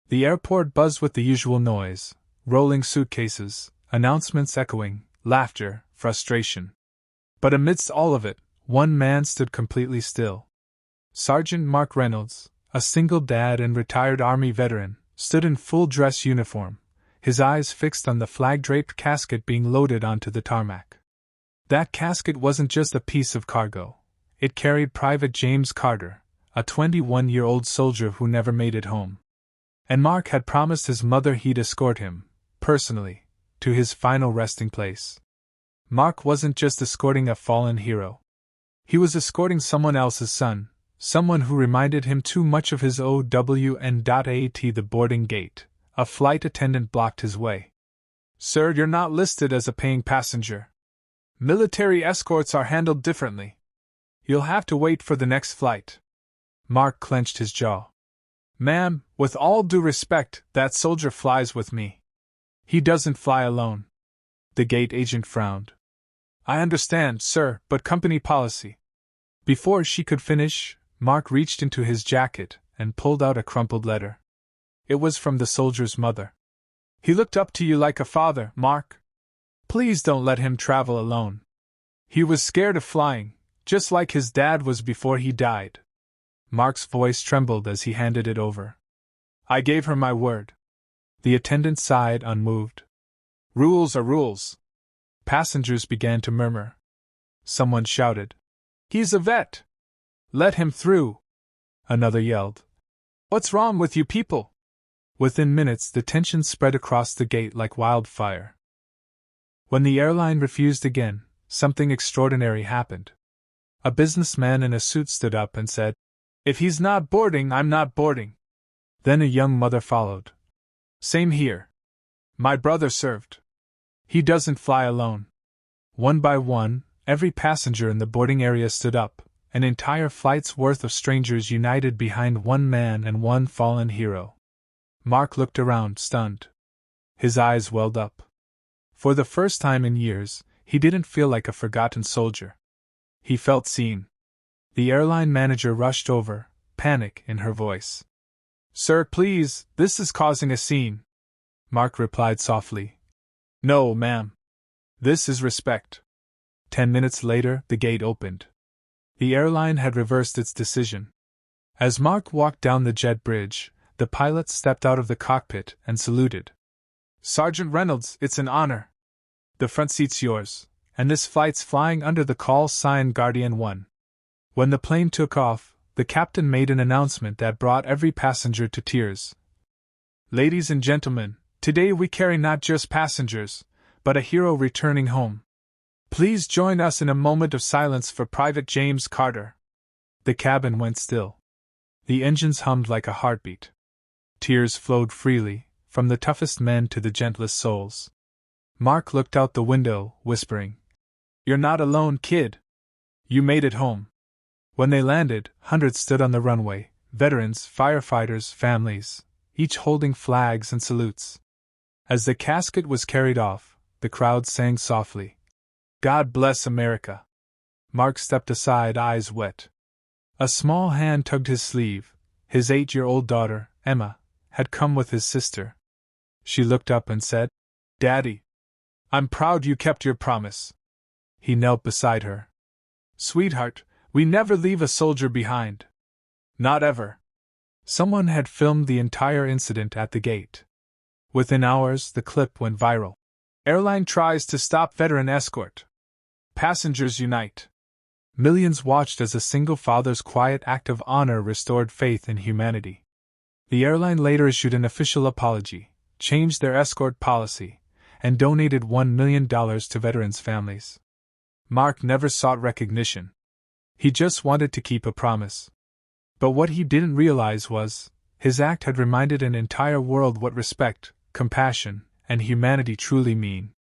The airport buzzed with the usual noise, rolling suitcases, announcements echoing, laughter, frustration. But amidst all of it, one man stood completely still. Sergeant Mark Reynolds, a single dad and retired Army veteran, stood in full dress uniform, his eyes fixed on the flag-draped casket being loaded onto the tarmac. That casket wasn't just a piece of cargo. It carried Private James Carter, a 21-year-old soldier who never made it home. And Mark had promised his mother he'd escort him, personally, to his final resting place. Mark wasn't just escorting a fallen hero. He was escorting someone else's son, someone who reminded him too much of his OWN.AT. The boarding gate. A flight attendant blocked his way. "Sir, you're not listed as a paying passenger. Military escorts are handled differently. You'll have to wait for the next flight." Mark clenched his jaw. "Ma'am, with all due respect, that soldier flies with me. He doesn't fly alone." The gate agent frowned. "I understand, sir, but company policy." Before she could finish, Mark reached into his jacket and pulled out a crumpled letter. It was from the soldier's mother. "He looked up to you like a father, Mark. Please don't let him travel alone. He was scared of flying, just like his dad was before he died." Mark's voice trembled as he handed it over. "I gave her my word." The attendant sighed, unmoved. "Rules are rules." Passengers began to murmur. Someone shouted, "He's a vet! Let him through!" Another yelled, "What's wrong with you people?" Within minutes, the tension spread across the gate like wildfire. When the airline refused again, something extraordinary happened. A businessman in a suit stood up and said, "If he's not boarding, I'm not boarding." Then a young mother followed. "Same here. My brother served. He doesn't fly alone." One by one, every passenger in the boarding area stood up, an entire flight's worth of strangers united behind one man and one fallen hero. Mark looked around, stunned. His eyes welled up. For the first time in years, he didn't feel like a forgotten soldier. He felt seen. The airline manager rushed over, panic in her voice. "Sir, please, this is causing a scene." Mark replied softly, "No, ma'am. This is respect." 10 minutes later, the gate opened. The airline had reversed its decision. As Mark walked down the jet bridge, the pilot stepped out of the cockpit and saluted. "Sergeant Reynolds, it's an honor. The front seat's yours, and this flight's flying under the call sign Guardian 1. When the plane took off, the captain made an announcement that brought every passenger to tears. "Ladies and gentlemen, today we carry not just passengers, but a hero returning home. Please join us in a moment of silence for Private James Carter." The cabin went still. The engines hummed like a heartbeat. Tears flowed freely, from the toughest men to the gentlest souls. Mark looked out the window, whispering, "You're not alone, kid. You made it home." When they landed, hundreds stood on the runway, veterans, firefighters, families, each holding flags and salutes. As the casket was carried off, the crowd sang softly, "God bless America." Mark stepped aside, eyes wet. A small hand tugged his sleeve. His 8-year-old daughter, Emma, had come with his sister. She looked up and said, "Daddy, I'm proud you kept your promise." He knelt beside her. "Sweetheart, we never leave a soldier behind. Not ever." Someone had filmed the entire incident at the gate. Within hours, the clip went viral. "Airline tries to stop veteran escort. Passengers unite." Millions watched as a single father's quiet act of honor restored faith in humanity. The airline later issued an official apology, changed their escort policy, and donated $1 million to veterans' families. Mark never sought recognition. He just wanted to keep a promise. But what he didn't realize was, his act had reminded an entire world what respect, compassion, and humanity truly mean.